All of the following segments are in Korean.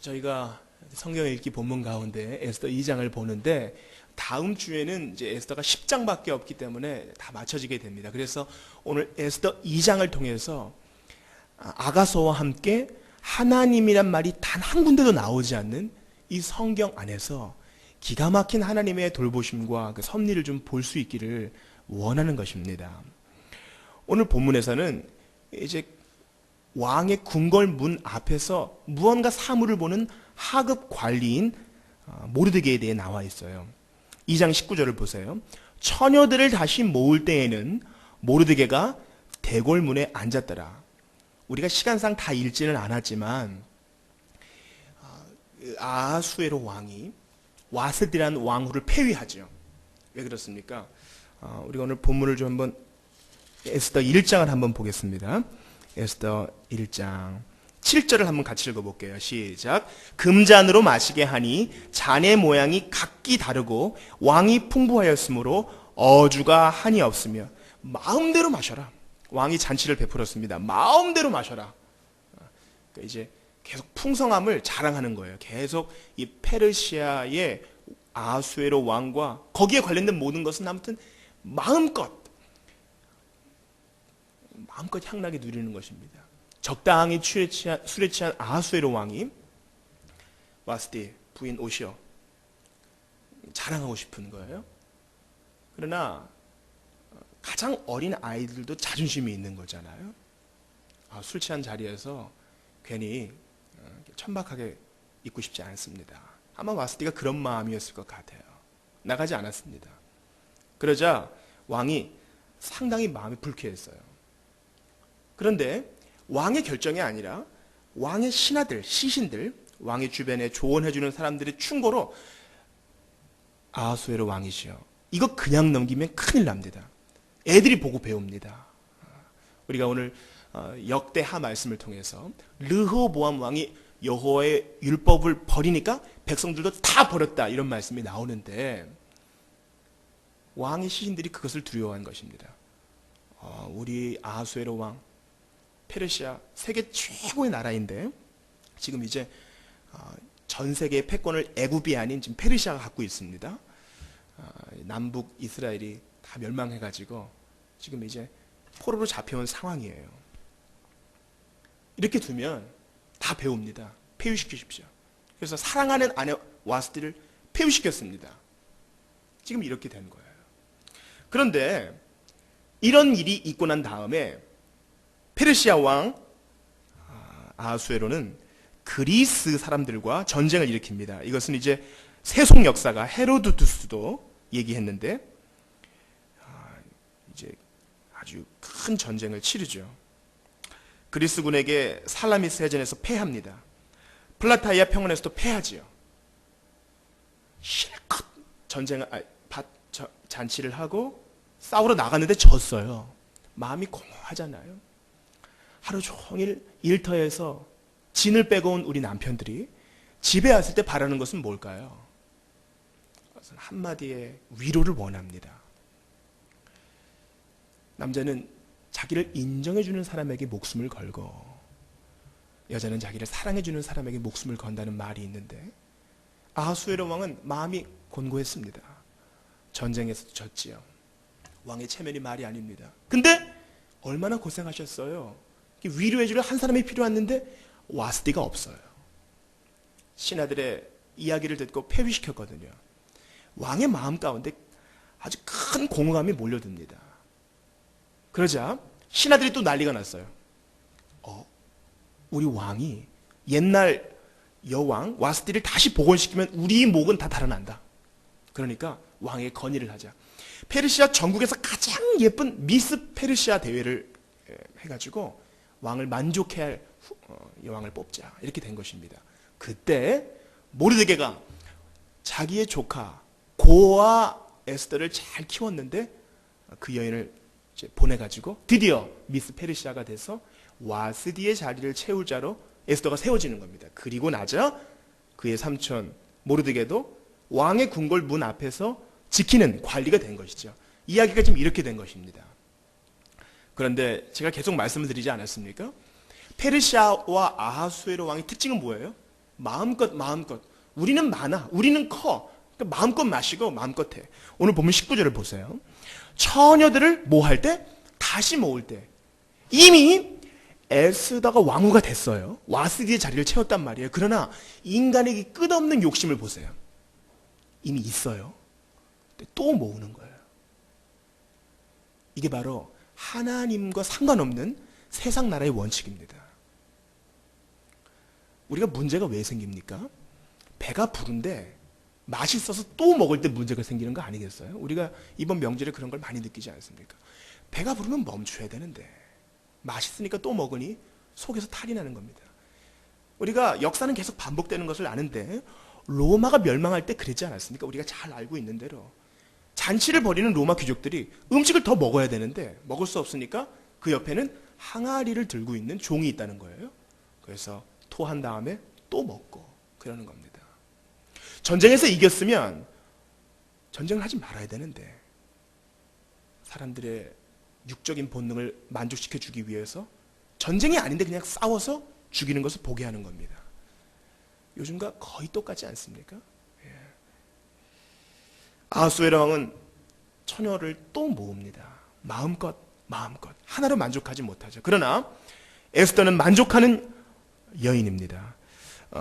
저희가 성경 읽기 본문 가운데 에스더 2장을 보는데 다음 주에는 이제 에스더가 10장밖에 없기 때문에 다 맞춰지게 됩니다. 그래서 오늘 에스더 2장을 통해서 아가서와 함께 하나님이란 말이 단 한 군데도 나오지 않는 이 성경 안에서 기가 막힌 하나님의 돌보심과 그 섭리를 좀 볼 수 있기를 원하는 것입니다. 오늘 본문에서는 이제 왕의 궁궐 문 앞에서 무언가 사물을 보는 하급 관리인 모르드게에 대해 나와 있어요. 2장 19절을 보세요. 처녀들을 다시 모을 때에는 모르드게가 대궐문에 앉았더라. 우리가 시간상 다 읽지는 않았지만 아하수에로 왕이 와스디라는 왕후를 폐위하죠. 왜 그렇습니까? 우리가 오늘 본문을 좀 한번 에스더 1장을 한번 보겠습니다. 에스더 1장 7절을 한번 같이 읽어볼게요. 시작. 금잔으로 마시게 하니 잔의 모양이 각기 다르고 왕이 풍부하였으므로 어주가 한이 없으며 마음대로 마셔라. 왕이 잔치를 베풀었습니다. 마음대로 마셔라. 그러니까 이제 계속 풍성함을 자랑하는 거예요. 계속 이 페르시아의 아하수에로 왕과 거기에 관련된 모든 것은 아무튼 마음껏 향나게 누리는 것입니다. 적당히 술에 취한 아하수에로 왕이 와스디 부인 오시어 자랑하고 싶은 거예요. 그러나 가장 어린 아이들도 자존심이 있는 거잖아요. 술 취한 자리에서 괜히 천박하게 있고 싶지 않습니다. 아마 와스디가 그런 마음이었을 것 같아요. 나가지 않았습니다. 그러자 왕이 상당히 마음이 불쾌했어요. 그런데 왕의 결정이 아니라 왕의 신하들, 시신들, 왕의 주변에 조언해주는 사람들의 충고로 아하수에로 왕이시여, 이거 그냥 넘기면 큰일 납니다. 애들이 보고 배웁니다. 우리가 오늘 역대하 말씀을 통해서 르호보암 왕이 여호와의 율법을 버리니까 백성들도 다 버렸다, 이런 말씀이 나오는데 왕의 시신들이 그것을 두려워한 것입니다. 우리 아하수에로 왕, 페르시아 세계 최고의 나라인데 지금 이제 전 세계의 패권을 애굽이 아닌 지금 페르시아가 갖고 있습니다. 남북 이스라엘이 다 멸망해가지고 지금 이제 포로로 잡혀온 상황이에요. 이렇게 두면 다 배웁니다. 폐위시키십시오. 그래서 사랑하는 아내 와스디를 폐위시켰습니다. 지금 이렇게 된 거예요. 그런데 이런 일이 있고 난 다음에 페르시아 왕 아하수에로는 그리스 사람들과 전쟁을 일으킵니다. 이것은 이제 세속 역사가 헤로도투스도 얘기했는데 이제 아주 큰 전쟁을 치르죠. 그리스군에게 살라미스 해전에서 패합니다. 플라타이아 평원에서도 패하지요. 실컷 잔치를 하고 싸우러 나갔는데 졌어요. 마음이 공허하잖아요. 하루 종일 일터에서 진을 빼고 온 우리 남편들이 집에 왔을 때 바라는 것은 뭘까요? 한마디의 위로를 원합니다. 남자는 자기를 인정해주는 사람에게 목숨을 걸고 여자는 자기를 사랑해주는 사람에게 목숨을 건다는 말이 있는데 아하수에로 왕은 마음이 곤고했습니다. 전쟁에서도 졌지요. 왕의 체면이 말이 아닙니다. 근데 얼마나 고생하셨어요. 위로해주는 한 사람이 필요했는데 와스디가 없어요. 신하들의 이야기를 듣고 폐위시켰거든요. 왕의 마음 가운데 아주 큰 공허감이 몰려듭니다. 그러자 신하들이 또 난리가 났어요. 우리 왕이 옛날 여왕 와스디를 다시 복원시키면 우리 목은 다 달아난다. 그러니까 왕의 건의를 하자. 페르시아 전국에서 가장 예쁜 미스 페르시아 대회를 해가지고 왕을 만족해 할 여왕을 뽑자, 이렇게 된 것입니다. 그때 모르드게가 자기의 조카 고아 에스더를 잘 키웠는데 그 여인을 이제 보내가지고 드디어 미스 페르시아가 돼서 와스디의 자리를 채울 자로 에스더가 세워지는 겁니다. 그리고 나자 그의 삼촌 모르드게도 왕의 궁궐 문 앞에서 지키는 관리가 된 것이죠. 이야기가 지금 이렇게 된 것입니다. 그런데 제가 계속 말씀을 드리지 않았습니까? 페르시아와 아하수에로 왕의 특징은 뭐예요? 마음껏. 우리는 많아. 우리는 커. 그러니까 마음껏 마시고 마음껏 해. 오늘 보면 19절을 보세요. 처녀들을 뭐 할 때? 다시 모을 때. 이미 에스더가 왕후가 됐어요. 와스디의 자리를 채웠단 말이에요. 그러나 인간에게 끝없는 욕심을 보세요. 이미 있어요. 근데 또 모으는 거예요. 이게 바로 하나님과 상관없는 세상 나라의 원칙입니다. 우리가 문제가 왜 생깁니까? 배가 부른데 맛있어서 또 먹을 때 문제가 생기는 거 아니겠어요? 우리가 이번 명절에 그런 걸 많이 느끼지 않습니까? 배가 부르면 멈춰야 되는데 맛있으니까 또 먹으니 속에서 탈이 나는 겁니다. 우리가 역사는 계속 반복되는 것을 아는데 로마가 멸망할 때 그랬지 않았습니까? 우리가 잘 알고 있는 대로 잔치를 벌이는 로마 귀족들이 음식을 더 먹어야 되는데 먹을 수 없으니까 그 옆에는 항아리를 들고 있는 종이 있다는 거예요. 그래서 토한 다음에 또 먹고 그러는 겁니다. 전쟁에서 이겼으면 전쟁을 하지 말아야 되는데 사람들의 육적인 본능을 만족시켜 주기 위해서 전쟁이 아닌데 그냥 싸워서 죽이는 것을 보게 하는 겁니다. 요즘과 거의 똑같지 않습니까? 예. 아하수에로 왕은 처녀를 또 모읍니다. 마음껏 하나로 만족하지 못하죠. 그러나 에스더는 만족하는 여인입니다.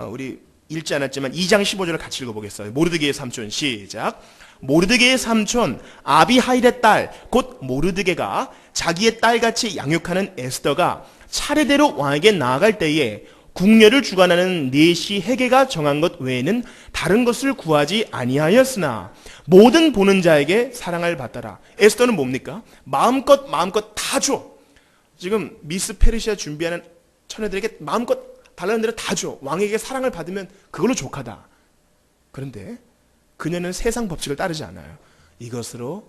우리 읽지 않았지만 2장 15절을 같이 읽어보겠어요. 모르드게의 삼촌 시작. 모르드게의 삼촌 아비하일의 딸 곧 모르드게가 자기의 딸같이 양육하는 에스더가 차례대로 왕에게 나아갈 때에 궁녀를 주관하는 내시 헤게가 정한 것 외에는 다른 것을 구하지 아니하였으나 모든 보는 자에게 사랑을 받더라. 에스더는 뭡니까? 마음껏 다 줘. 지금 미스 페르시아 준비하는 처녀들에게 마음껏 달라는 대로 다 줘. 왕에게 사랑을 받으면 그걸로 족하다. 그런데 그녀는 세상 법칙을 따르지 않아요. 이것으로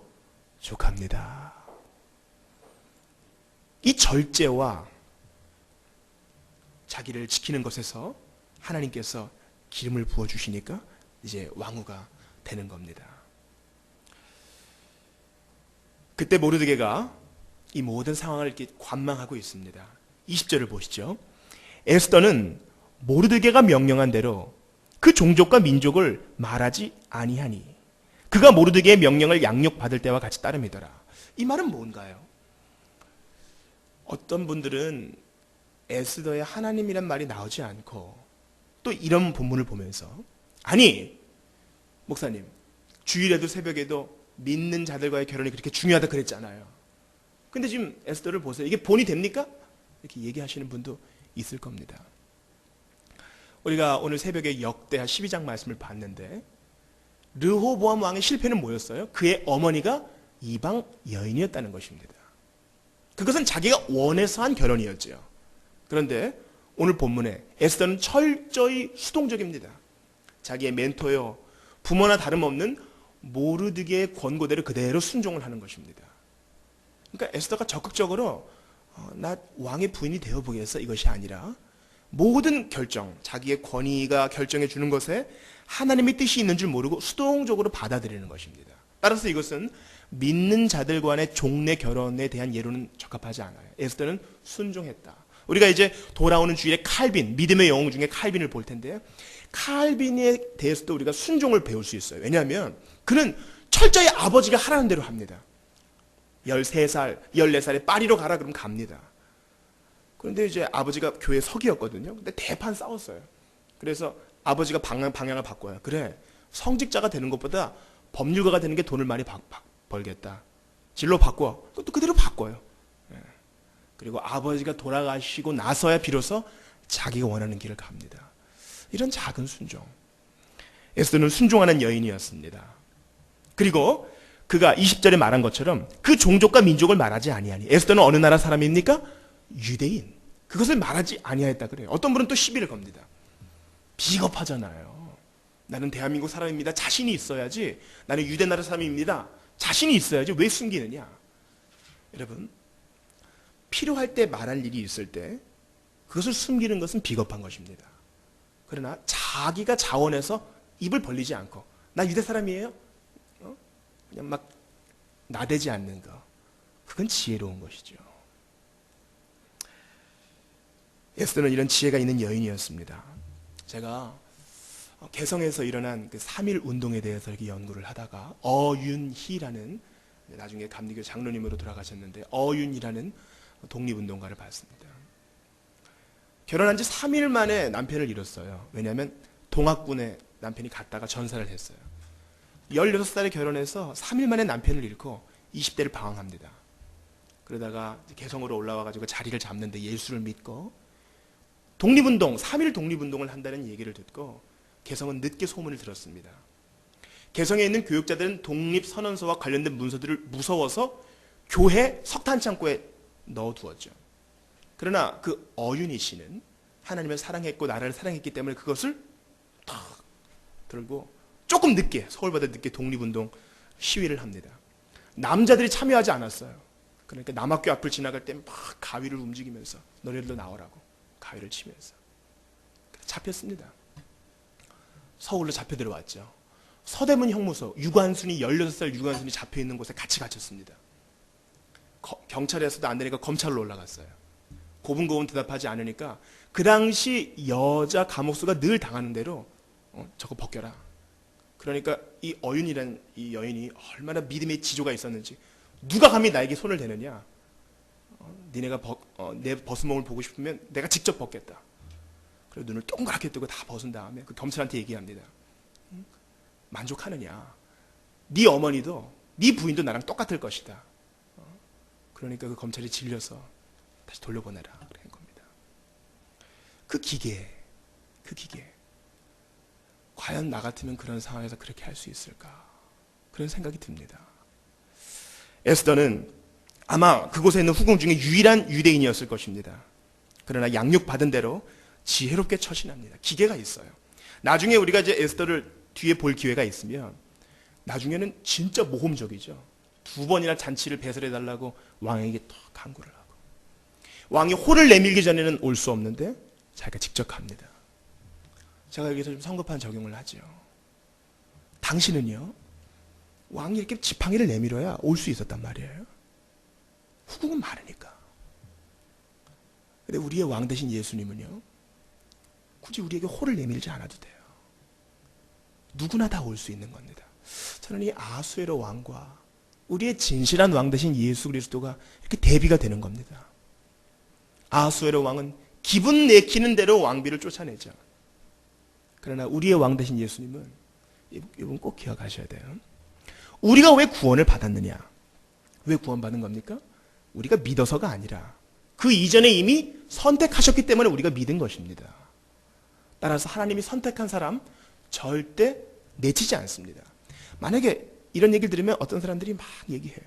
족합니다. 이 절제와 자기를 지키는 것에서 하나님께서 기름을 부어주시니까 이제 왕후가 되는 겁니다. 그때 모르드게가 이 모든 상황을 이렇게 관망하고 있습니다. 20절을 보시죠. 에스더는 모르드게가 명령한 대로 그 종족과 민족을 말하지 아니하니 그가 모르드게의 명령을 양육받을 때와 같이 따름이더라. 이 말은 뭔가요? 어떤 분들은 에스더의 하나님이란 말이 나오지 않고 또 이런 본문을 보면서 아니 목사님 주일에도 새벽에도 믿는 자들과의 결혼이 그렇게 중요하다 그랬잖아요. 근데 지금 에스더를 보세요. 이게 본이 됩니까? 이렇게 얘기하시는 분도 있을 겁니다. 우리가 오늘 새벽에 역대하 12장 말씀을 봤는데 르호보암 왕의 실패는 뭐였어요? 그의 어머니가 이방 여인이었다는 것입니다. 그것은 자기가 원해서 한 결혼이었죠. 그런데 오늘 본문에 에스더는 철저히 수동적입니다. 자기의 멘토요 부모나 다름없는 모르드게의 권고대로 그대로 순종을 하는 것입니다. 그러니까 에스더가 적극적으로 나 왕의 부인이 되어보겠어 이것이 아니라 모든 결정, 자기의 권위가 결정해 주는 것에 하나님의 뜻이 있는 줄 모르고 수동적으로 받아들이는 것입니다. 따라서 이것은 믿는 자들 간의 종례 결혼에 대한 예로는 적합하지 않아요. 에스더는 순종했다. 우리가 이제 돌아오는 주일에 칼빈, 믿음의 영웅 중에 칼빈을 볼 텐데요. 칼빈에 대해서도 우리가 순종을 배울 수 있어요. 왜냐하면 그는 철저히 아버지가 하라는 대로 합니다. 13살, 14살에 파리로 가라 그러면 갑니다. 그런데 이제 아버지가 교회 서기였거든요. 근데 대판 싸웠어요. 그래서 아버지가 방향을 바꿔요. 그래, 성직자가 되는 것보다 법률가가 되는 게 돈을 많이 벌겠다. 진로 바꿔. 또 그대로 바꿔요. 그리고 아버지가 돌아가시고 나서야 비로소 자기가 원하는 길을 갑니다. 이런 작은 순종. 에스더는 순종하는 여인이었습니다. 그리고 그가 20절에 말한 것처럼 그 종족과 민족을 말하지 아니하니 에스더는 어느 나라 사람입니까? 유대인. 그것을 말하지 아니하였다 그래요. 어떤 분은 또 시비를 겁니다. 비겁하잖아요. 나는 대한민국 사람입니다. 자신이 있어야지. 나는 유대 나라 사람입니다. 자신이 있어야지. 왜 숨기느냐? 여러분, 필요할 때 말할 일이 있을 때 그것을 숨기는 것은 비겁한 것입니다. 그러나 자기가 자원해서 입을 벌리지 않고 나 유대 사람이에요? 그냥 막 나대지 않는 거. 그건 지혜로운 것이죠. 에스더는 이런 지혜가 있는 여인이었습니다. 제가 개성에서 일어난 그 3.1 운동에 대해서 이렇게 연구를 하다가 어윤희라는, 나중에 감리교 장로님으로 돌아가셨는데 어윤이라는 독립운동가를 봤습니다. 결혼한 지 3일 만에 남편을 잃었어요. 왜냐하면 동학군에 남편이 갔다가 전사를 했어요. 16살에 결혼해서 3일 만에 남편을 잃고 20대를 방황합니다. 그러다가 개성으로 올라와가지고 자리를 잡는데 예수를 믿고 독립운동, 3.1 독립운동을 한다는 얘기를 듣고 개성은 늦게 소문을 들었습니다. 개성에 있는 교육자들은 독립선언서와 관련된 문서들을 무서워서 교회 석탄창고에 넣어두었죠. 그러나 그 어윤희 씨는 하나님을 사랑했고 나라를 사랑했기 때문에 그것을 탁 들고 조금 늦게, 서울보다 늦게 독립운동 시위를 합니다. 남자들이 참여하지 않았어요. 그러니까 남학교 앞을 지나갈 때 막 가위를 움직이면서 너네들도 나오라고 가위를 치면서 잡혔습니다. 서울로 잡혀 들어왔죠. 서대문 형무소, 유관순이 16살 유관순이 잡혀있는 곳에 같이 갇혔습니다. 경찰에서도 안 되니까 검찰로 올라갔어요. 고분고분 대답하지 않으니까 그 당시 여자 감옥수가 늘 당하는 대로 저거 벗겨라. 그러니까 이 어윤이라는 이 여인이 얼마나 믿음의 지조가 있었는지, 누가 감히 나에게 손을 대느냐, 니네가 내 벗은 몸을 보고 싶으면 내가 직접 벗겠다. 그리고 눈을 동그랗게 뜨고 다 벗은 다음에 그 검찰한테 얘기합니다. 만족하느냐, 네 어머니도 네 부인도 나랑 똑같을 것이다. 그러니까 그 검찰이 질려서 다시 돌려보내라 그런 겁니다. 그 기계, 과연 나 같으면 그런 상황에서 그렇게 할 수 있을까, 그런 생각이 듭니다. 에스더는 아마 그곳에 있는 후궁 중에 유일한 유대인이었을 것입니다. 그러나 양육받은 대로 지혜롭게 처신합니다. 기계가 있어요. 나중에 우리가 이제 에스더를 뒤에 볼 기회가 있으면 나중에는 진짜 모험적이죠. 2번이나 잔치를 배설해달라고 왕에게 또 간구를 하고, 왕이 호를 내밀기 전에는 올 수 없는데 자기가 직접 갑니다. 제가 여기서 좀 성급한 적용을 하죠. 당신은요, 왕이 이렇게 지팡이를 내밀어야 올 수 있었단 말이에요. 후궁은 많으니까. 근데 우리의 왕 대신 예수님은요, 굳이 우리에게 호를 내밀지 않아도 돼요. 누구나 다 올 수 있는 겁니다. 저는 이 아하수에로 왕과 우리의 진실한 왕 대신 예수 그리스도가 이렇게 대비가 되는 겁니다. 아하수에로 왕은 기분 내키는 대로 왕비를 쫓아내죠. 그러나 우리의 왕 대신 예수님은, 이분 꼭 기억하셔야 돼요. 우리가 왜 구원을 받았느냐? 왜 구원받은 겁니까? 우리가 믿어서가 아니라 그 이전에 이미 선택하셨기 때문에 우리가 믿은 것입니다. 따라서 하나님이 선택한 사람 절대 내치지 않습니다. 만약에 이런 얘기를 들으면 어떤 사람들이 막 얘기해요.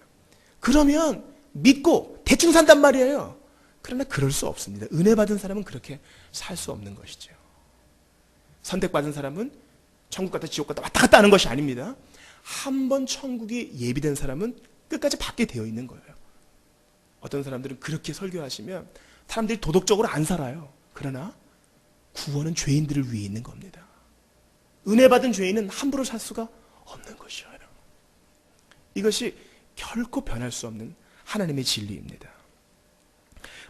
그러면 믿고 대충 산단 말이에요. 그러나 그럴 수 없습니다. 은혜 받은 사람은 그렇게 살 수 없는 것이죠. 선택받은 사람은 천국 갔다 지옥 갔다 왔다 갔다 하는 것이 아닙니다. 한 번 천국이 예비된 사람은 끝까지 받게 되어 있는 거예요. 어떤 사람들은 그렇게 설교하시면 사람들이 도덕적으로 안 살아요. 그러나 구원은 죄인들을 위해 있는 겁니다. 은혜 받은 죄인은 함부로 살 수가 없는 것이에요. 이것이 결코 변할 수 없는 하나님의 진리입니다.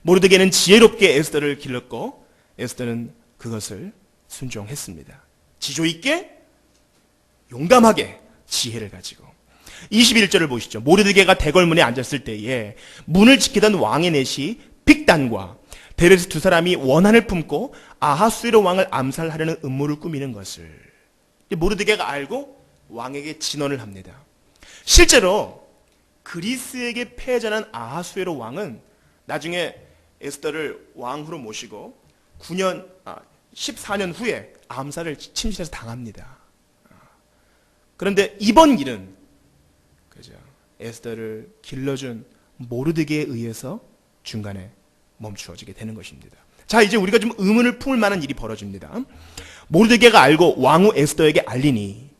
모르드게는 지혜롭게 에스더를 길렀고 에스더는 그것을 순종했습니다. 지조 있게, 용감하게, 지혜를 가지고. 21절을 보시죠. 모르드게가 대궐문에 앉았을 때에 문을 지키던 왕의 넷이 빅단과 베레스 두 사람이 원한을 품고 아하수에로 왕을 암살하려는 음모를 꾸미는 것을 모르드게가 알고 왕에게 진언을 합니다. 실제로 그리스에게 패전한 아하수에로 왕은 나중에 에스더를 왕후로 모시고 14년 후에 암살을 침실에서 당합니다. 그런데 이번 일은 에스더를 길러준 모르드게에 의해서 중간에 멈추어지게 되는 것입니다. 자, 이제 우리가 좀 의문을 품을 만한 일이 벌어집니다. 모르드게가 알고 왕후 에스더에게 알리니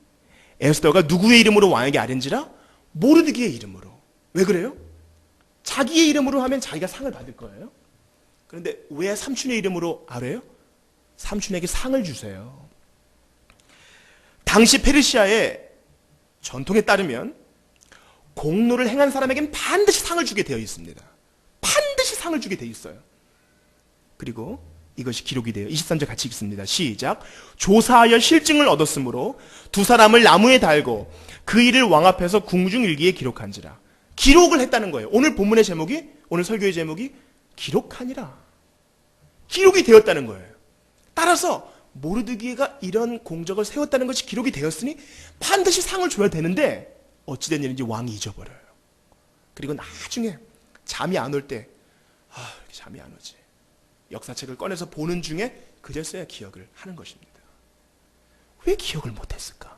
에스더가 누구의 이름으로 왕에게 아뢰는지라? 모르드게의 이름으로. 왜 그래요? 자기의 이름으로 하면 자기가 상을 받을 거예요. 그런데 왜 삼촌의 이름으로 아뢰요? 삼촌에게 상을 주세요. 당시 페르시아의 전통에 따르면 공로를 행한 사람에게는 반드시 상을 주게 되어 있습니다. 반드시 상을 주게 되어 있어요. 그리고 이것이 기록이 돼요. 23절 같이 읽습니다. 시작. 조사하여 실증을 얻었으므로 두 사람을 나무에 달고 그 일을 왕 앞에서 궁중일기에 기록한지라. 기록을 했다는 거예요. 오늘 본문의 제목이, 오늘 설교의 제목이 기록하니라. 기록이 되었다는 거예요. 따라서 모르드게가 이런 공적을 세웠다는 것이 기록이 되었으니 반드시 상을 줘야 되는데 어찌된 일인지 왕이 잊어버려요. 그리고 나중에 잠이 안 올 때, 이렇게 잠이 안 오지. 역사책을 꺼내서 보는 중에 그제서야 기억을 하는 것입니다. 왜 기억을 못했을까?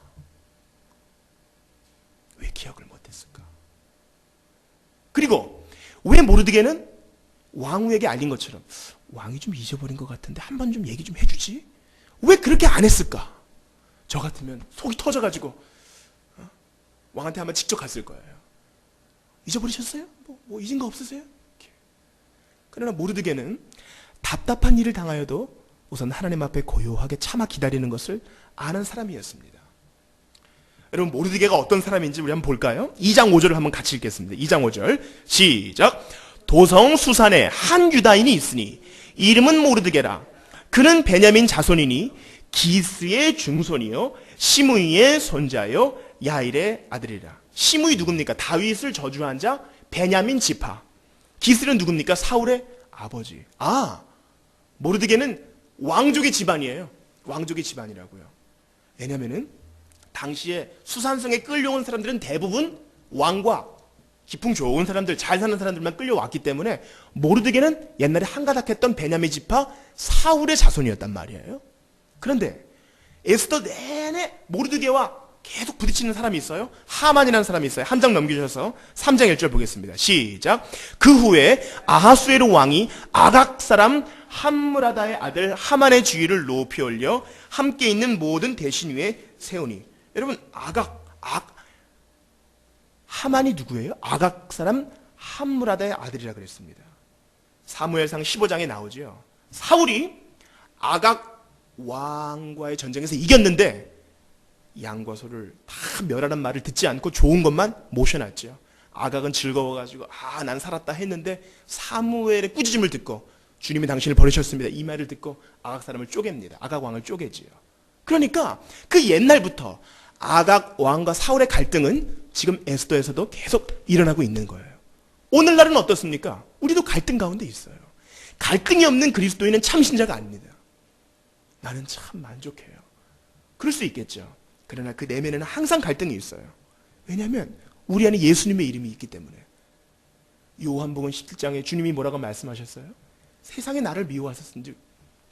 왜 기억을 못했을까? 그리고 왜 모르드게는 왕후에게 알린 것처럼 왕이 좀 잊어버린 것 같은데 한번 좀 얘기 좀 해주지? 왜 그렇게 안 했을까? 저 같으면 속이 터져가지고 왕한테 한번 직접 갔을 거예요. 잊어버리셨어요? 뭐 잊은 거 없으세요? 이렇게. 그러나 모르드게는 답답한 일을 당하여도 우선 하나님 앞에 고요하게 참아 기다리는 것을 아는 사람이었습니다. 여러분, 모르드게가 어떤 사람인지 우리 한번 볼까요? 2장 5절을 한번 같이 읽겠습니다. 2장 5절 시작. 도성 수산에 한 유다인이 있으니 이름은 모르드게라. 그는 베냐민 자손이니 기스의 증손이요 시므이의 손자요 야일의 아들이라. 시므이 누굽니까? 다윗을 저주한 자 베냐민 지파. 기스는 누굽니까? 사울의 아버지. 모르드게는 왕족의 집안이에요. 왕족의 집안이라고요. 왜냐면은 당시에 수산성에 끌려온 사람들은 대부분 왕과 기풍 좋은 사람들, 잘 사는 사람들만 끌려왔기 때문에 모르드게는 옛날에 한가닥했던 베냐민 지파 사울의 자손이었단 말이에요. 그런데 에스더 내내 모르드게와 계속 부딪히는 사람이 있어요. 하만이라는 사람이 있어요. 한 장 넘기셔서 3장 1절 보겠습니다. 시작. 그 후에 아하수에로 왕이 아각 사람 함므라다의 아들 하만의 주위를 높이 올려 함께 있는 모든 대신 위에 세우니. 여러분, 하만이 누구예요? 아각 사람 함므라다의 아들이라 그랬습니다. 사무엘상 15장에 나오죠. 사울이 아각 왕과의 전쟁에서 이겼는데 양과 소를 다 멸하는 말을 듣지 않고 좋은 것만 모셔놨죠. 아각은 즐거워가지고 난 살았다 했는데 사무엘의 꾸짖음을 듣고 주님이 당신을 버리셨습니다. 이 말을 듣고 아각 사람을 쪼갭니다. 아각 왕을 쪼개지요. 그러니까 그 옛날부터 아각 왕과 사울의 갈등은 지금 에스더에서도 계속 일어나고 있는 거예요. 오늘날은 어떻습니까? 우리도 갈등 가운데 있어요. 갈등이 없는 그리스도인은 참신자가 아닙니다. 나는 참 만족해요. 그럴 수 있겠죠. 그러나 그 내면에는 항상 갈등이 있어요. 왜냐하면 우리 안에 예수님의 이름이 있기 때문에. 요한복음 17장에 주님이 뭐라고 말씀하셨어요? 세상에 나를 미워하셨은지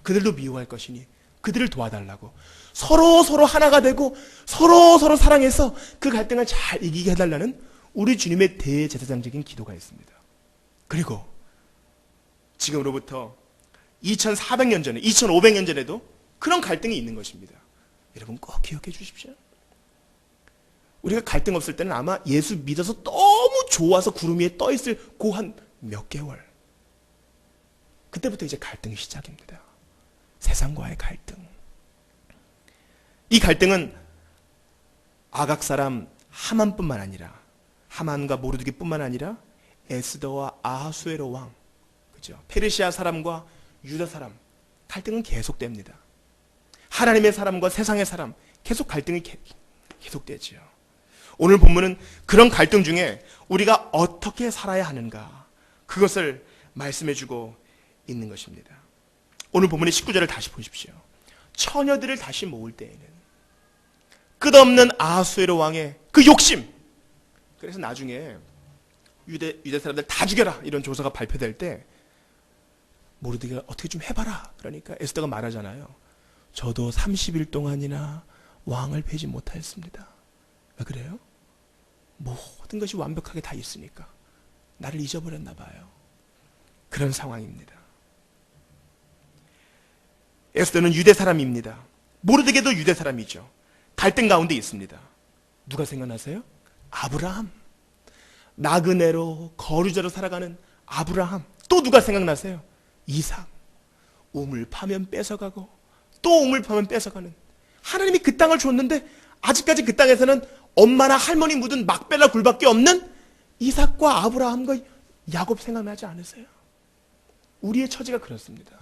그들도 미워할 것이니 그들을 도와달라고. 서로 하나가 되고 서로 사랑해서 그 갈등을 잘 이기게 해달라는 우리 주님의 대제사장적인 기도가 있습니다. 그리고 지금으로부터 2400년 전에 2500년 전에도 그런 갈등이 있는 것입니다. 여러분 꼭 기억해 주십시오. 우리가 갈등 없을 때는 아마 예수 믿어서 너무 좋아서 구름 위에 떠 있을 그 한 몇 개월, 그때부터 이제 갈등이 시작입니다. 세상과의 갈등. 이 갈등은 아각 사람 하만뿐만 아니라, 하만과 모르드게뿐만 아니라 에스더와 아하수에로 왕, 그죠? 페르시아 사람과 유다 사람, 갈등은 계속됩니다. 하나님의 사람과 세상의 사람, 계속 갈등이 계속되지요. 오늘 본문은 그런 갈등 중에 우리가 어떻게 살아야 하는가, 그것을 말씀해주고 있는 것입니다. 오늘 본문의 19절을 다시 보십시오. 처녀들을 다시 모을 때에는 끝없는 아하수에로 왕의 그 욕심, 그래서 나중에 유대 사람들 다 죽여라 이런 조서가 발표될 때 모르드게가 어떻게 좀 해봐라 그러니까 에스더가 말하잖아요. 저도 30일 동안이나 왕을 뵈지 못하였습니다. 왜 그래요? 모든 것이 완벽하게 다 있으니까 나를 잊어버렸나 봐요. 그런 상황입니다. 에스더는 유대 사람입니다. 모르드게도 유대 사람이죠. 갈등 가운데 있습니다. 누가 생각나세요? 아브라함. 나그네로 거류자로 살아가는 아브라함. 또 누가 생각나세요? 이삭. 우물 파면 뺏어가고 또 우물 파면 뺏어가는. 하나님이 그 땅을 줬는데 아직까지 그 땅에서는 엄마나 할머니 묻은 막벨라 굴밖에 없는 이삭과 아브라함과 야곱 생각나지 않으세요? 우리의 처지가 그렇습니다.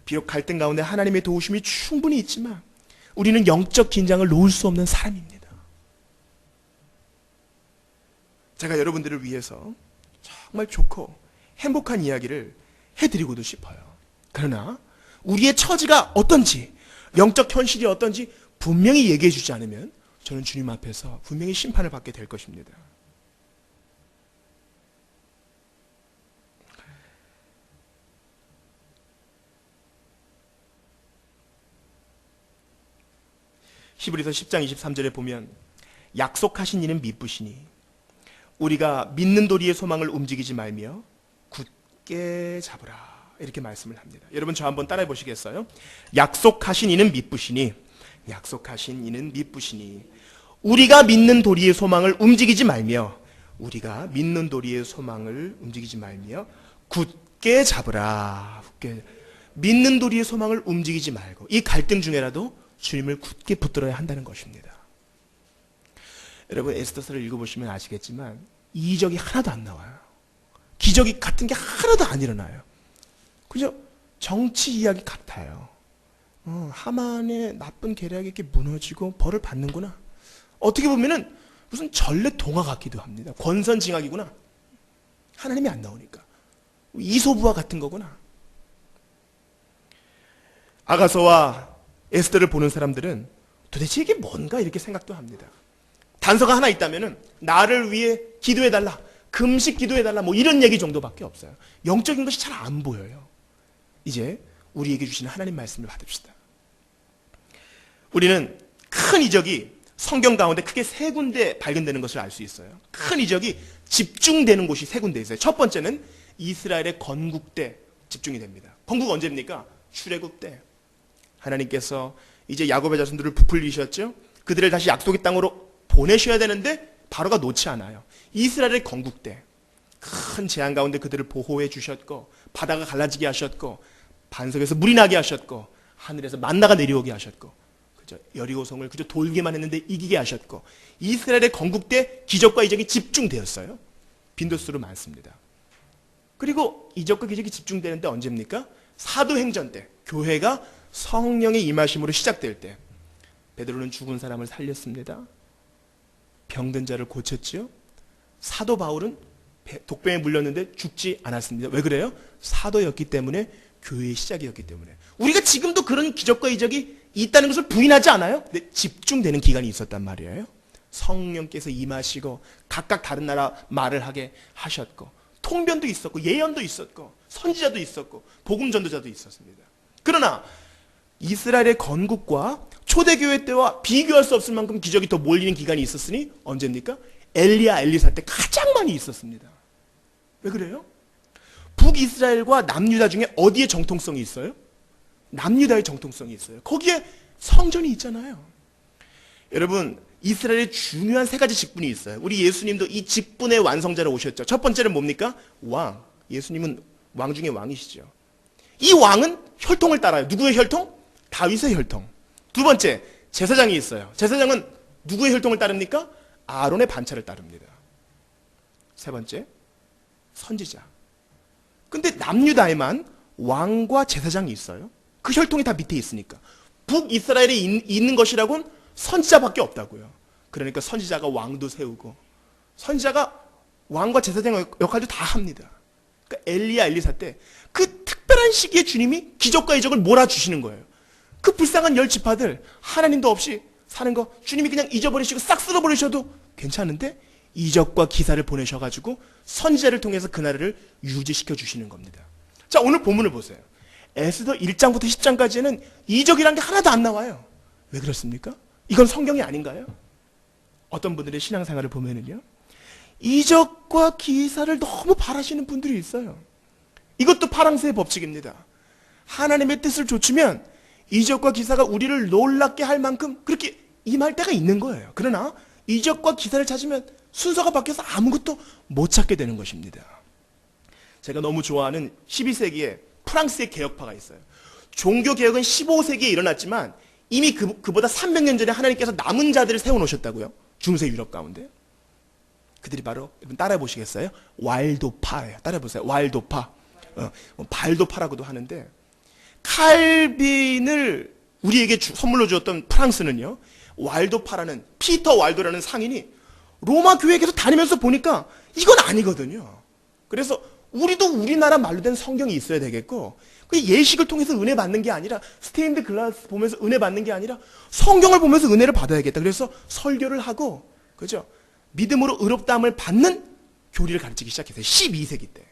비록 갈등 가운데 하나님의 도우심이 충분히 있지만 우리는 영적 긴장을 놓을 수 없는 사람입니다. 제가 여러분들을 위해서 정말 좋고 행복한 이야기를 해드리고도 싶어요. 그러나 우리의 처지가 어떤지, 영적 현실이 어떤지 분명히 얘기해 주지 않으면 저는 주님 앞에서 분명히 심판을 받게 될 것입니다. 히브리서 10장 23절에 보면 약속하신 이는 미쁘시니 우리가 믿는 도리의 소망을 움직이지 말며 굳게 잡으라, 이렇게 말씀을 합니다. 여러분 저 한번 따라해 보시겠어요? 약속하신 이는 미쁘시니, 약속하신 이는 미쁘시니 우리가 믿는 도리의 소망을 움직이지 말며, 우리가 믿는 도리의 소망을 움직이지 말며 굳게 잡으라. 굳게. 믿는 도리의 소망을 움직이지 말고 이 갈등 중에라도 주님을 굳게 붙들어야 한다는 것입니다. 여러분 에스더서를 읽어보시면 아시겠지만 이적이 하나도 안 나와요. 기적이 같은 게 하나도 안 일어나요. 그죠? 정치 이야기 같아요. 하만의 나쁜 계략이 이렇게 무너지고 벌을 받는구나. 어떻게 보면은 무슨 전래 동화 같기도 합니다. 권선징악이구나. 하나님이 안 나오니까. 이소부와 같은 거구나. 아가서와 에스더를 보는 사람들은 도대체 이게 뭔가 이렇게 생각도 합니다. 단서가 하나 있다면은 나를 위해 기도해달라, 금식 기도해달라, 뭐 이런 얘기 정도밖에 없어요. 영적인 것이 잘 안 보여요. 이제 우리에게 주시는 하나님 말씀을 받읍시다. 우리는 큰 이적이 성경 가운데 크게 세 군데 발견되는 것을 알 수 있어요. 큰 이적이 집중되는 곳이 세 군데 있어요. 첫 번째는 이스라엘의 건국 때 집중이 됩니다. 건국 언제입니까? 출애굽 때. 하나님께서 이제 야곱의 자손들을 부풀리셨죠. 그들을 다시 약속의 땅으로 보내셔야 되는데 바로가 놓지 않아요. 이스라엘의 건국 때 큰 재앙 가운데 그들을 보호해 주셨고, 바다가 갈라지게 하셨고, 반석에서 물이 나게 하셨고, 하늘에서 만나가 내려오게 하셨고, 그죠? 여리고성을 그저 돌기만 했는데 이기게 하셨고, 이스라엘의 건국 때 기적과 이적이 집중되었어요. 빈도수로 많습니다. 그리고 이적과 기적이 집중되는데 언제입니까? 사도행전 때, 교회가 성령의 임하심으로 시작될 때 베드로는 죽은 사람을 살렸습니다. 병든 자를 고쳤지요. 사도 바울은 독병에 물렸는데 죽지 않았습니다. 왜 그래요? 사도였기 때문에, 교회의 시작이었기 때문에. 우리가 지금도 그런 기적과 이적이 있다는 것을 부인하지 않아요? 근데 집중되는 기간이 있었단 말이에요. 성령께서 임하시고 각각 다른 나라 말을 하게 하셨고, 통변도 있었고, 예언도 있었고, 선지자도 있었고, 복음 전도자도 있었습니다. 그러나 이스라엘의 건국과 초대교회 때와 비교할 수 없을 만큼 기적이 더 몰리는 기간이 있었으니 언제입니까? 엘리야, 엘리사 때 가장 많이 있었습니다. 왜 그래요? 북이스라엘과 남유다 중에 어디에 정통성이 있어요? 남유다의 정통성이 있어요. 거기에 성전이 있잖아요. 여러분, 이스라엘에 중요한 세 가지 직분이 있어요. 우리 예수님도 이 직분의 완성자로 오셨죠. 첫 번째는 뭡니까? 왕. 예수님은 왕 중에 왕이시죠. 이 왕은 혈통을 따라요. 누구의 혈통? 다윗의 혈통. 두 번째, 제사장이 있어요. 제사장은 누구의 혈통을 따릅니까? 아론의 반차를 따릅니다. 세 번째, 선지자. 근데 남유다에만 왕과 제사장이 있어요. 그 혈통이 다 밑에 있으니까. 북이스라엘에 있는 것이라고는 선지자밖에 없다고요. 그러니까 선지자가 왕도 세우고, 선지자가 왕과 제사장 역할도 다 합니다. 그러니까 엘리야, 엘리사 때 그 특별한 시기에 주님이 기적과 이적을 몰아주시는 거예요. 그 불쌍한 10지파들 하나님도 없이 사는 거 주님이 그냥 잊어버리시고 싹 쓸어버리셔도 괜찮은데 이적과 기사를 보내셔가지고 선지자를 통해서 그 나라를 유지시켜 주시는 겁니다. 자, 오늘 본문을 보세요. 에스더 1장부터 10장까지는 이적이란 게 하나도 안 나와요. 왜 그렇습니까? 이건 성경이 아닌가요? 어떤 분들의 신앙생활을 보면은요, 이적과 기사를 너무 바라시는 분들이 있어요. 이것도 파랑새의 법칙입니다. 하나님의 뜻을 좇으면 이적과 기사가 우리를 놀랍게 할 만큼 그렇게 임할 때가 있는 거예요. 그러나 이적과 기사를 찾으면 순서가 바뀌어서 아무것도 못 찾게 되는 것입니다. 제가 너무 좋아하는 12세기에 프랑스의 개혁파가 있어요. 종교개혁은 15세기에 일어났지만 이미 그보다 300년 전에 하나님께서 남은 자들을 세워놓으셨다고요. 중세 유럽 가운데. 그들이 바로, 여러분 따라해 보시겠어요? 왈도파예요. 따라해 보세요. 왈도파. 발도파라고도 하는데, 칼빈을 우리에게 선물로 주었던 프랑스는요, 왈도파라는, 피터 왈도라는 상인이 로마 교회에 계속 다니면서 보니까 이건 아니거든요. 그래서 우리도 우리나라 말로 된 성경이 있어야 되겠고, 그 예식을 통해서 은혜 받는 게 아니라, 스테인드 글라스 보면서 은혜 받는 게 아니라 성경을 보면서 은혜를 받아야겠다. 그래서 설교를 하고, 그죠? 믿음으로 의롭다함을 받는 교리를 가르치기 시작했어요. 12세기 때.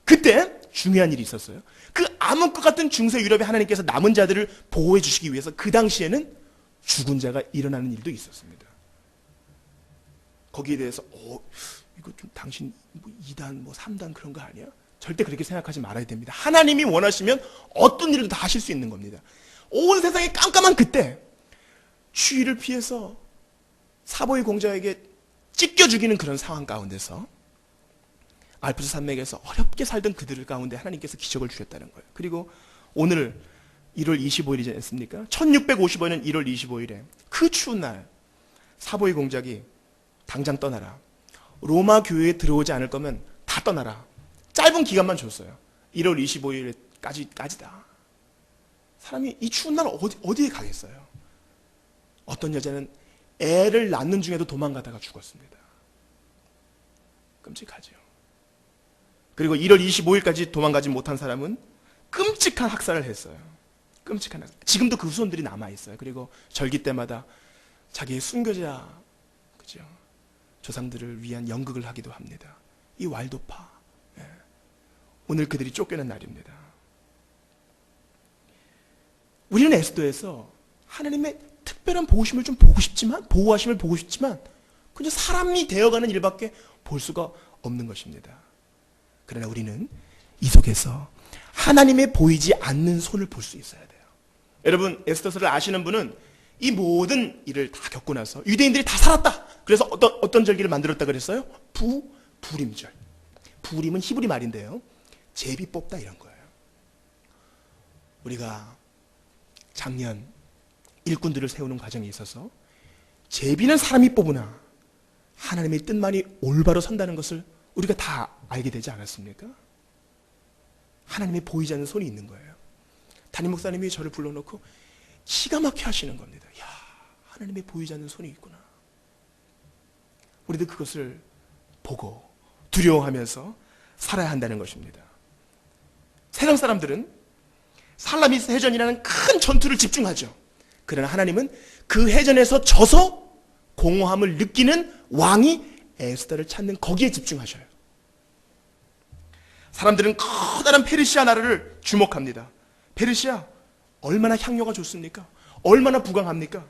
그때 중요한 일이 있었어요. 그 암흑과 같은 중세 유럽에 하나님께서 남은 자들을 보호해 주시기 위해서 그 당시에는 죽은 자가 일어나는 일도 있었습니다. 거기에 대해서 이거 좀 당신 뭐 2단 뭐 3단 그런 거 아니야? 절대 그렇게 생각하지 말아야 됩니다. 하나님이 원하시면 어떤 일도 다 하실 수 있는 겁니다. 온 세상이 깜깜한 그때 추위를 피해서 사보이 공자에게 찢겨 죽이는 그런 상황 가운데서 알프스 산맥에서 어렵게 살던 그들 가운데 하나님께서 기적을 주셨다는 거예요. 그리고 오늘 1월 25일이지 않습니까? 1655년 1월 25일에 그 추운 날 사보이 공작이 당장 떠나라. 로마 교회에 들어오지 않을 거면 다 떠나라. 짧은 기간만 줬어요. 1월 25일까지다. 사람이 이 추운 날 어디에 가겠어요? 어떤 여자는 애를 낳는 중에도 도망가다가 죽었습니다. 끔찍하죠. 그리고 1월 25일까지 도망가지 못한 사람은 끔찍한 학살을 했어요. 끔찍한 학살. 지금도 그 후손들이 남아있어요. 그리고 절기 때마다 자기의 순교자, 그죠? 조상들을 위한 연극을 하기도 합니다. 이 왈도파. 예. 오늘 그들이 쫓겨난 날입니다. 우리는 에스더에서 하나님의 특별한 보호심을 좀 보고 싶지만, 보호하심을 보고 싶지만, 그냥 사람이 되어가는 일밖에 볼 수가 없는 것입니다. 그러나 우리는 이 속에서 하나님의 보이지 않는 손을 볼 수 있어야 돼요. 여러분, 에스더서를 아시는 분은 이 모든 일을 다 겪고 나서 유대인들이 다 살았다. 그래서 어떤 절기를 만들었다 그랬어요? 부림절. 부림은 히브리 말인데요. 제비 뽑다 이런 거예요. 우리가 작년 일꾼들을 세우는 과정에 있어서 제비는 사람이 뽑으나 하나님의 뜻만이 올바로 선다는 것을 우리가 다 알게 되지 않았습니까? 하나님의 보이지 않는 손이 있는 거예요. 담임 목사님이 저를 불러놓고 기가 막혀 하시는 겁니다. 야, 하나님의 보이지 않는 손이 있구나. 우리도 그것을 보고 두려워하면서 살아야 한다는 것입니다. 세상 사람들은 살라미스 해전이라는 큰 전투를 집중하죠. 그러나 하나님은 그 해전에서 져서 공허함을 느끼는 왕이 에스더를 찾는 거기에 집중하셔요. 사람들은 커다란 페르시아 나라를 주목합니다. 페르시아 얼마나 향료가 좋습니까? 얼마나 부강합니까?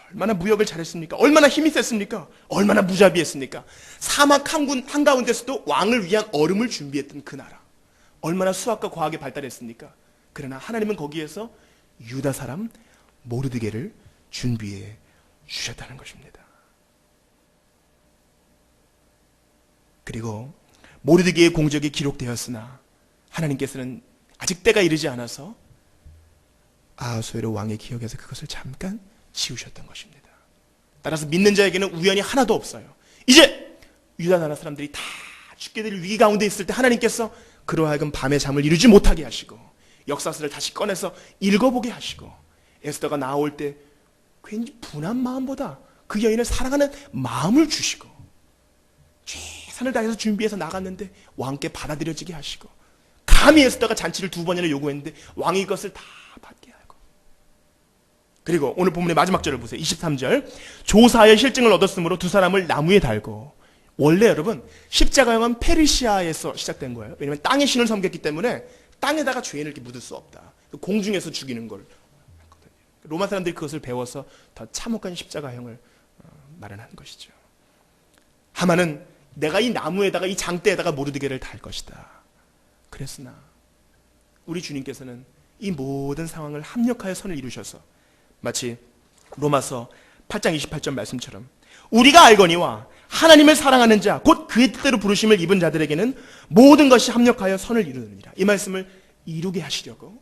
얼마나 무역을 잘했습니까? 얼마나 힘이 셌습니까? 얼마나 무자비했습니까? 사막 한가운데서도 왕을 위한 얼음을 준비했던 그 나라. 얼마나 수학과 과학이 발달했습니까? 그러나 하나님은 거기에서 유다 사람 모르드게를 준비해 주셨다는 것입니다. 그리고 모르드게의 공적이 기록되었으나 하나님께서는 아직 때가 이르지 않아서 아하수에로 왕의 기억에서 그것을 잠깐 지우셨던 것입니다. 따라서 믿는 자에게는 우연이 하나도 없어요. 이제 유다 나라 사람들이 다 죽게 될 위기 가운데 있을 때 하나님께서 그로 하여금 밤에 잠을 이루지 못하게 하시고 역사서를 다시 꺼내서 읽어보게 하시고 에스더가 나올 때 괜히 분한 마음보다 그 여인을 사랑하는 마음을 주시고 최선을 다해서 준비해서 나갔는데 왕께 받아들여지게 하시고 감히 에스더가 잔치를 2번이나 요구했는데 왕이 그것을 다 받게 하고 그리고 오늘 본문의 마지막 절을 보세요. 23절 조사하여 실증을 얻었으므로 두 사람을 나무에 달고 원래 여러분 십자가형은 페르시아에서 시작된 거예요. 왜냐하면 땅의 신을 섬겼기 때문에 땅에다가 죄인을 이렇게 묻을 수 없다. 공중에서 죽이는 걸 했거든요. 로마 사람들이 그것을 배워서 더 참혹한 십자가형을 마련한 것이죠. 하만은 내가 이 나무에다가 이 장대에다가 모르드게를 달 것이다. 그랬으나 우리 주님께서는 이 모든 상황을 합력하여 선을 이루셔서 마치 로마서 8장 28절 말씀처럼 우리가 알거니와 하나님을 사랑하는 자 곧 그의 뜻대로 부르심을 입은 자들에게는 모든 것이 합력하여 선을 이루느니라. 이 말씀을 이루게 하시려고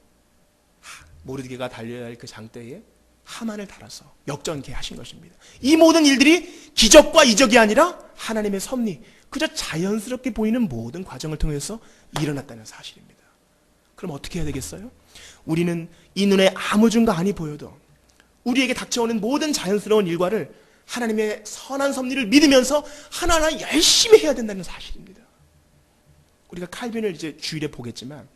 모르드게가 달려야 할 그 장대에 하만을 달아서 역전케 하신 것입니다. 이 모든 일들이 기적과 이적이 아니라 하나님의 섭리, 그저 자연스럽게 보이는 모든 과정을 통해서 일어났다는 사실입니다. 그럼 어떻게 해야 되겠어요? 우리는 이 눈에 아무 증거 아니 보여도 우리에게 닥쳐오는 모든 자연스러운 일과를 하나님의 선한 섭리를 믿으면서 하나하나 열심히 해야 된다는 사실입니다. 우리가 칼빈을 이제 주일에 보겠지만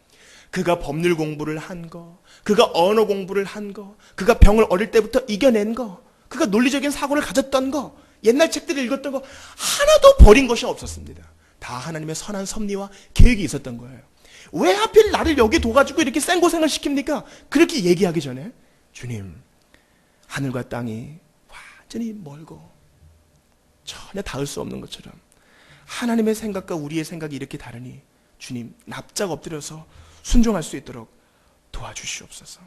그가 법률 공부를 한 거, 그가 언어 공부를 한 거, 그가 병을 어릴 때부터 이겨낸 거, 그가 논리적인 사고를 가졌던 거, 옛날 책들을 읽었던 거 하나도 버린 것이 없었습니다. 다 하나님의 선한 섭리와 계획이 있었던 거예요. 왜 하필 나를 여기 둬가지고 이렇게 생고생을 시킵니까? 그렇게 얘기하기 전에 주님, 하늘과 땅이 완전히 멀고 전혀 닿을 수 없는 것처럼 하나님의 생각과 우리의 생각이 이렇게 다르니 주님, 납작 엎드려서 순종할 수 있도록 도와주시옵소서.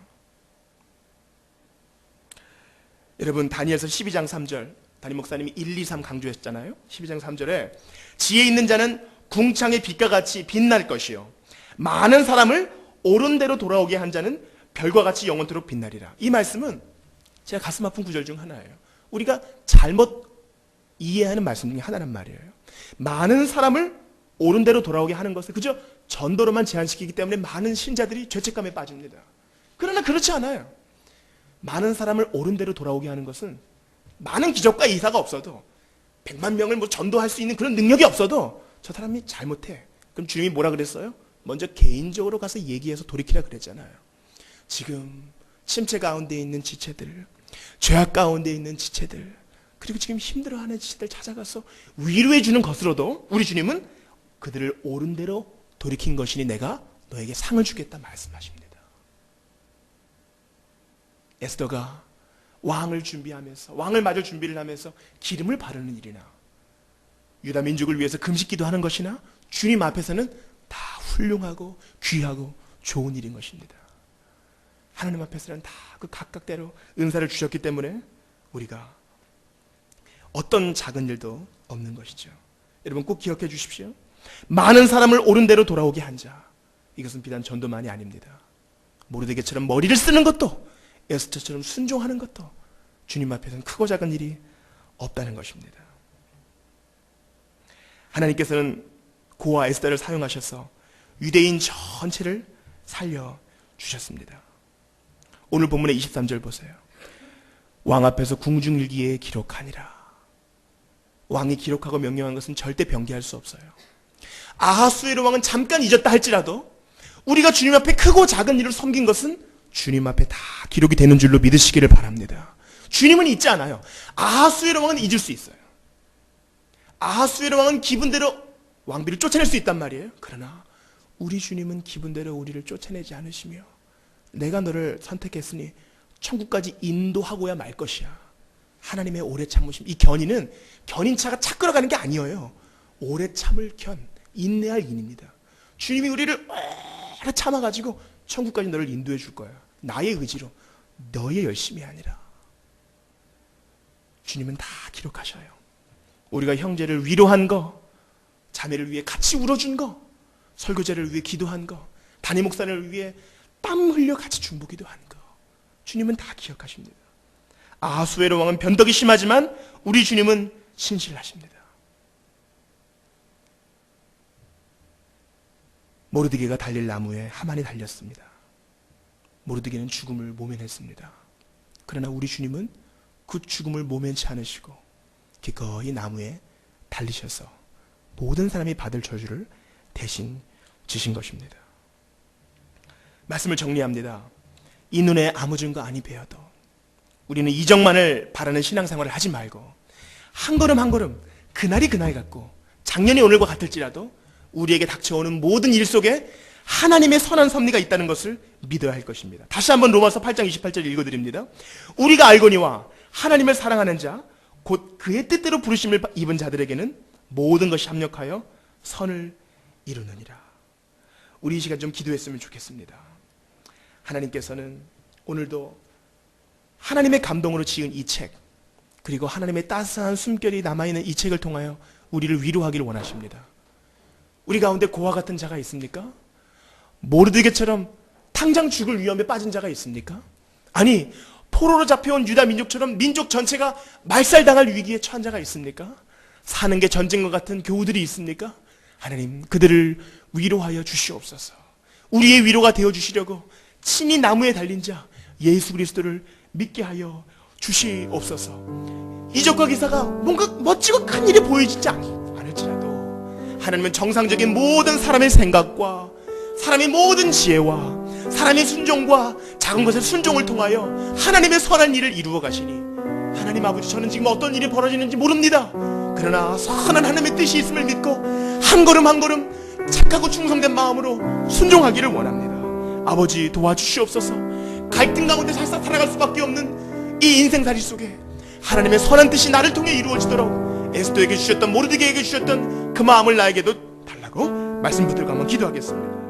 여러분, 다니엘서 12장 3절 담임 목사님이 1, 2, 3 강조했잖아요. 12장 3절에 지혜 있는 자는 궁창의 빛과 같이 빛날 것이요 많은 사람을 옳은 대로 돌아오게 한 자는 별과 같이 영원토록 빛나리라. 이 말씀은 제가 가슴 아픈 구절 중 하나예요. 우리가 잘못 이해하는 말씀 중에 하나란 말이에요. 많은 사람을 옳은 대로 돌아오게 하는 것을 그저 전도로만 제한시키기 때문에 많은 신자들이 죄책감에 빠집니다. 그러나 그렇지 않아요. 많은 사람을 옳은 대로 돌아오게 하는 것은 많은 기적과 이사가 없어도 100만 명을 전도할 수 있는 그런 능력이 없어도 저 사람이 잘못해. 그럼 주님이 뭐라 그랬어요? 먼저 개인적으로 가서 얘기해서 돌이키라 그랬잖아요. 지금 침체 가운데 있는 지체들, 죄악 가운데 있는 지체들, 그리고 지금 힘들어하는 지체들 찾아가서 위로해 주는 것으로도 우리 주님은 그들을 옳은 대로 돌이킨 것이니 내가 너에게 상을 주겠다 말씀하십니다. 에스더가 왕을 준비하면서 왕을 맞을 준비를 하면서 기름을 바르는 일이나 유다 민족을 위해서 금식기도 하는 것이나 주님 앞에서는 다 훌륭하고 귀하고 좋은 일인 것입니다. 하나님 앞에서는 다 그 각각대로 은사를 주셨기 때문에 우리가 어떤 작은 일도 없는 것이죠. 여러분 꼭 기억해 주십시오. 많은 사람을 옳은 대로 돌아오게 한 자, 이것은 비단 전도만이 아닙니다. 모르드게처럼 머리를 쓰는 것도, 에스더처럼 순종하는 것도 주님 앞에서는 크고 작은 일이 없다는 것입니다. 하나님께서는 고아 에스더를 사용하셔서 유대인 전체를 살려주셨습니다. 오늘 본문의 23절 보세요. 왕 앞에서 궁중일기에 기록하니라. 왕이 기록하고 명령한 것은 절대 변개할 수 없어요. 아하수에로 왕은 잠깐 잊었다 할지라도 우리가 주님 앞에 크고 작은 일을 섬긴 것은 주님 앞에 다 기록이 되는 줄로 믿으시기를 바랍니다. 주님은 잊지 않아요. 아하수에로 왕은 잊을 수 있어요. 아하수에로 왕은 기분대로 왕비를 쫓아낼 수 있단 말이에요. 그러나 우리 주님은 기분대로 우리를 쫓아내지 않으시며 내가 너를 선택했으니 천국까지 인도하고야 말 것이야. 하나님의 오래 참으심. 이 견인은 견인차가 차 끌어가는 게 아니에요. 오래 참을 견, 인내할 인입니다. 주님이 우리를 오래 참아가지고 천국까지 너를 인도해 줄 거야. 나의 의지로, 너의 열심이 아니라. 주님은 다 기록하셔요. 우리가 형제를 위로한 거, 자매를 위해 같이 울어준 거, 설교자를 위해 기도한 거, 담임 목사를 위해 땀 흘려 같이 중보기도 한 거, 주님은 다 기억하십니다. 아하수에로 왕은 변덕이 심하지만 우리 주님은 신실하십니다. 모르드게가 달릴 나무에 하만이 달렸습니다. 모르드게는 죽음을 모면했습니다. 그러나 우리 주님은 그 죽음을 모면치 않으시고 기꺼이 나무에 달리셔서 모든 사람이 받을 저주를 대신 지신 것입니다. 말씀을 정리합니다. 이 눈에 아무 증거 아니 배어도 우리는 이정만을 바라는 신앙생활을 하지 말고 한 걸음 한 걸음 그날이 그날 같고 작년이 오늘과 같을지라도 우리에게 닥쳐오는 모든 일 속에 하나님의 선한 섭리가 있다는 것을 믿어야 할 것입니다. 다시 한번 로마서 8장 28절 읽어드립니다. 우리가 알거니와 하나님을 사랑하는 자 곧 그의 뜻대로 부르심을 입은 자들에게는 모든 것이 합력하여 선을 이루느니라. 우리 이 시간 좀 기도했으면 좋겠습니다. 하나님께서는 오늘도 하나님의 감동으로 지은 이 책, 그리고 하나님의 따스한 숨결이 남아있는 이 책을 통하여 우리를 위로하기를 원하십니다. 우리 가운데 고아 같은 자가 있습니까? 모르드게처럼 당장 죽을 위험에 빠진 자가 있습니까? 아니, 포로로 잡혀온 유다 민족처럼 민족 전체가 말살당할 위기에 처한 자가 있습니까? 사는 게 전쟁과 같은 교우들이 있습니까? 하나님, 그들을 위로하여 주시옵소서. 우리의 위로가 되어주시려고 친히 나무에 달린 자 예수 그리스도를 믿게 하여 주시옵소서. 이적과 기사가 뭔가 멋지고 큰 일이 보이지 않을지라도 하나님은 정상적인 모든 사람의 생각과 사람의 모든 지혜와 사람의 순종과 작은 것의 순종을 통하여 하나님의 선한 일을 이루어 가시니, 하나님 아버지, 저는 지금 어떤 일이 벌어지는지 모릅니다. 그러나 선한 하나님의 뜻이 있음을 믿고 한 걸음 한 걸음 착하고 충성된 마음으로 순종하기를 원합니다. 아버지, 도와주시옵소서. 갈등 가운데 살아갈 수밖에 없는 이 인생살이 속에 하나님의 선한 뜻이 나를 통해 이루어지도록 에스더에게 주셨던, 모르드게에게 주셨던 그 마음을 나에게도 달라고 말씀 붙들고 한번 기도하겠습니다.